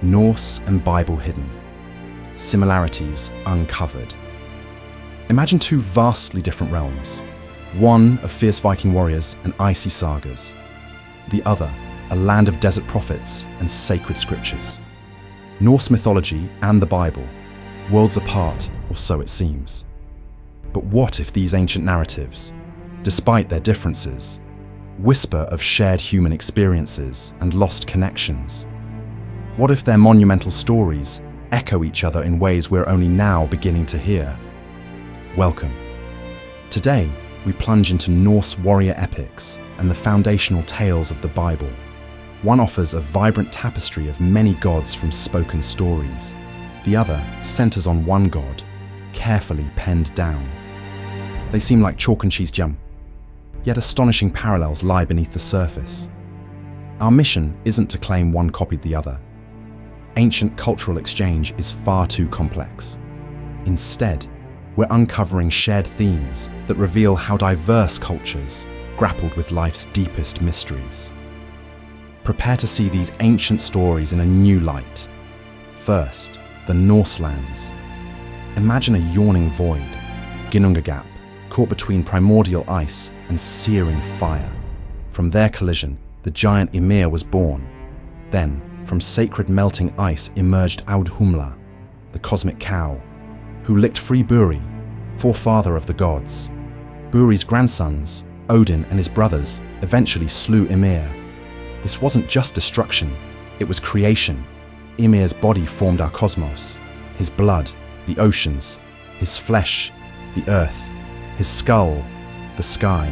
Norse and Bible hidden, similarities uncovered. Imagine two vastly different realms, one of fierce Viking warriors and icy sagas, the other a land of desert prophets and sacred scriptures. Norse mythology and the Bible, worlds apart, or so it seems. But what if these ancient narratives, despite their differences, whisper of shared human experiences and lost connections? What if their monumental stories echo each other in ways we're only now beginning to hear? Welcome. Today, we plunge into Norse warrior epics and the foundational tales of the Bible. One offers a vibrant tapestry of many gods from spoken stories. The other centers on one god, carefully penned down. They seem like chalk and cheese jam, yet astonishing parallels lie beneath the surface. Our mission isn't to claim one copied the other. Ancient cultural exchange is far too complex. Instead, we're uncovering shared themes that reveal how diverse cultures grappled with life's deepest mysteries. Prepare to see these ancient stories in a new light. First, the Norse lands. Imagine a yawning void, Ginnungagap, caught between primordial ice and searing fire. From their collision, the giant Ymir was born. Then, from sacred melting ice emerged Audhumla, the cosmic cow, who licked free Buri, forefather of the gods. Buri's grandsons, Odin and his brothers, eventually slew Ymir. This wasn't just destruction, it was creation. Ymir's body formed our cosmos, his blood, the oceans, his flesh, the earth, his skull, the sky.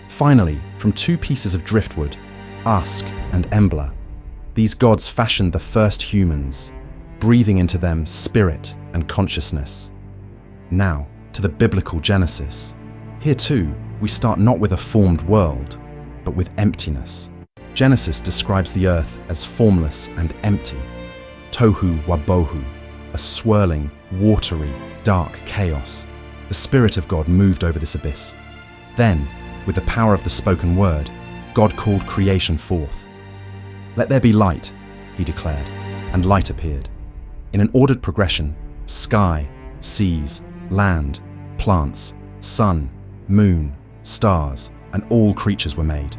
Finally, from two pieces of driftwood, Ask and Embla, these gods fashioned the first humans, breathing into them spirit and consciousness. Now, to the biblical Genesis. Here too, we start not with a formed world, but with emptiness. Genesis describes the earth as formless and empty. Tohu wabohu, a swirling, watery, dark chaos. The Spirit of God moved over this abyss. Then, with the power of the spoken word, God called creation forth. "Let there be light," he declared, and light appeared. In an ordered progression, sky, seas, land, plants, sun, moon, stars, and all creatures were made.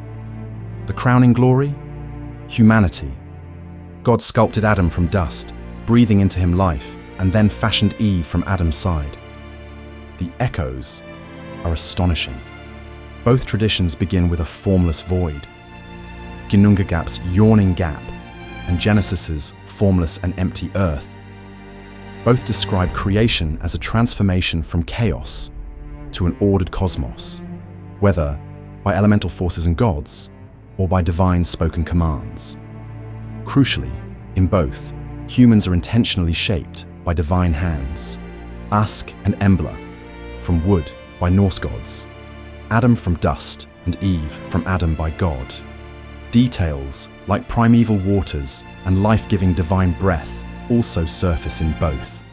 The crowning glory? Humanity. God sculpted Adam from dust, breathing into him life, and then fashioned Eve from Adam's side. The echoes are astonishing. Both traditions begin with a formless void. Ginnungagap's yawning gap and Genesis's formless and empty earth. Both describe creation as a transformation from chaos to an ordered cosmos, whether by elemental forces and gods or by divine spoken commands. Crucially, in both, humans are intentionally shaped by divine hands. Ask and Embla, from wood by Norse gods, Adam from dust and Eve from Adam by God. Details like primeval waters and life-giving divine breath also surface in both.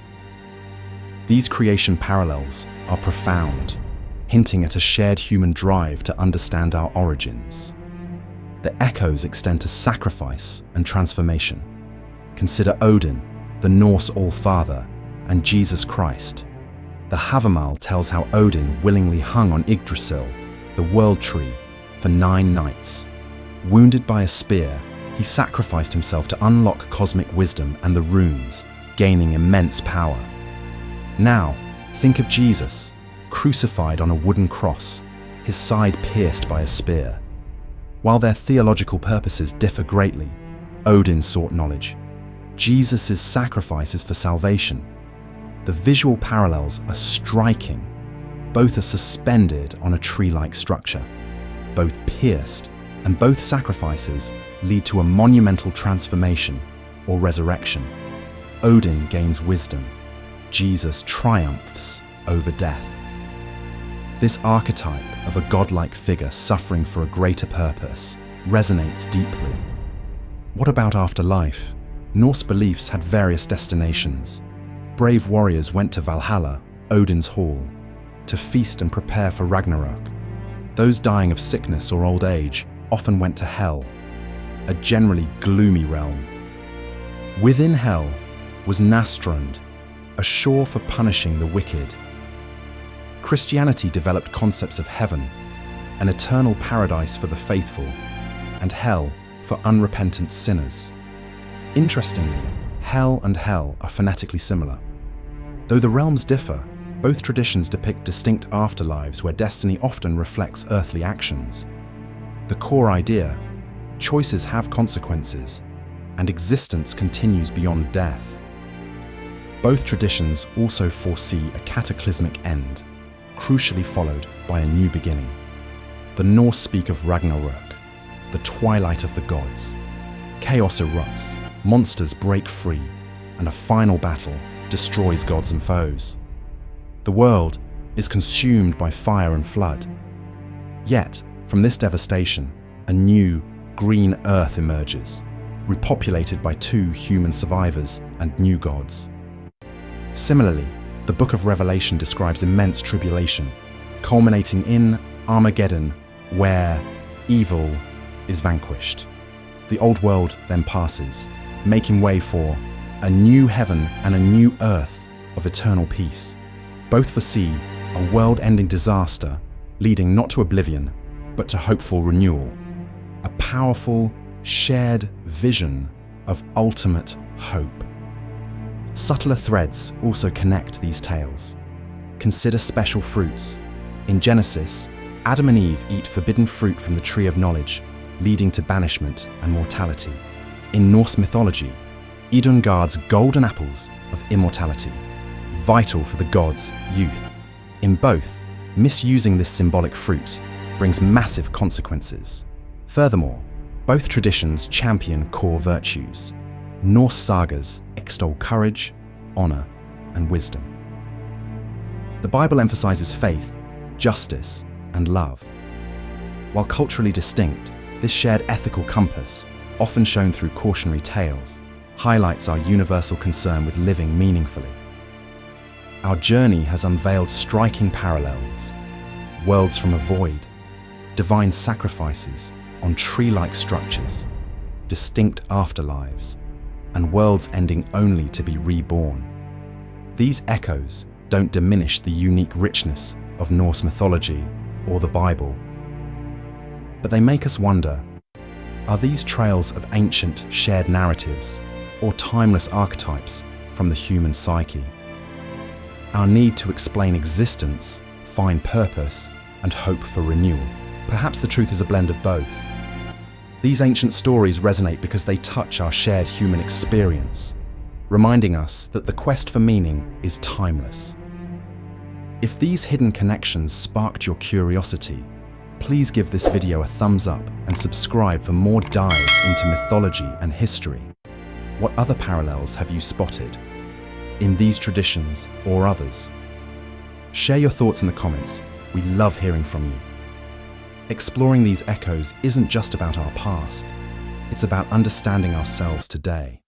These creation parallels are profound, hinting at a shared human drive to understand our origins. The echoes extend to sacrifice and transformation. Consider Odin, the Norse All-Father, and Jesus Christ. The Havamal tells how Odin willingly hung on Yggdrasil, the world tree, for 9 nights. Wounded by a spear, he sacrificed himself to unlock cosmic wisdom and the runes, gaining immense power. Now, think of Jesus, crucified on a wooden cross, his side pierced by a spear. While their theological purposes differ greatly, Odin sought knowledge. Jesus' sacrifice is for salvation. The visual parallels are striking. Both are suspended on a tree-like structure, both pierced, and both sacrifices lead to a monumental transformation or resurrection. Odin gains wisdom. Jesus triumphs over death. This archetype of a godlike figure suffering for a greater purpose resonates deeply. What about afterlife? Norse beliefs had various destinations. Brave warriors went to Valhalla, Odin's hall, to feast and prepare for Ragnarok. Those dying of sickness or old age often went to Hel, a generally gloomy realm. Within hell was Nastrund, a shore for punishing the wicked. Christianity developed concepts of heaven, an eternal paradise for the faithful, and hell for unrepentant sinners. Interestingly, hell and hell are phonetically similar. Though the realms differ, both traditions depict distinct afterlives where destiny often reflects earthly actions. The core idea: choices have consequences, and existence continues beyond death. Both traditions also foresee a cataclysmic end, crucially followed by a new beginning. The Norse speak of Ragnarök, the twilight of the gods. Chaos erupts, monsters break free, and a final battle destroys gods and foes. The world is consumed by fire and flood. Yet, from this devastation, a new, green earth emerges, repopulated by two human survivors and new gods. Similarly, the Book of Revelation describes immense tribulation, culminating in Armageddon, where evil is vanquished. The old world then passes, making way for a new heaven and a new earth of eternal peace. Both foresee a world-ending disaster leading not to oblivion, but to hopeful renewal. A powerful, shared vision of ultimate hope. Subtler threads also connect these tales. Consider special fruits. In Genesis, Adam and Eve eat forbidden fruit from the tree of knowledge, leading to banishment and mortality. In Norse mythology, Idun guards golden apples of immortality, vital for the gods' youth. In both, misusing this symbolic fruit brings massive consequences. Furthermore, both traditions champion core virtues. Norse sagas extol courage, honor, and wisdom. The Bible emphasizes faith, justice, and love. While culturally distinct, this shared ethical compass, often shown through cautionary tales, highlights our universal concern with living meaningfully. Our journey has unveiled striking parallels: worlds from a void, divine sacrifices on tree-like structures, distinct afterlives, and worlds ending only to be reborn. These echoes don't diminish the unique richness of Norse mythology or the Bible, but they make us wonder: are these trails of ancient shared narratives or timeless archetypes from the human psyche? Our need to explain existence, find purpose, and hope for renewal. Perhaps the truth is a blend of both. These ancient stories resonate because they touch our shared human experience, reminding us that the quest for meaning is timeless. If these hidden connections sparked your curiosity, please give this video a thumbs up and subscribe for more dives into mythology and history. What other parallels have you spotted in these traditions or others? Share your thoughts in the comments. We love hearing from you. Exploring these echoes isn't just about our past, it's about understanding ourselves today.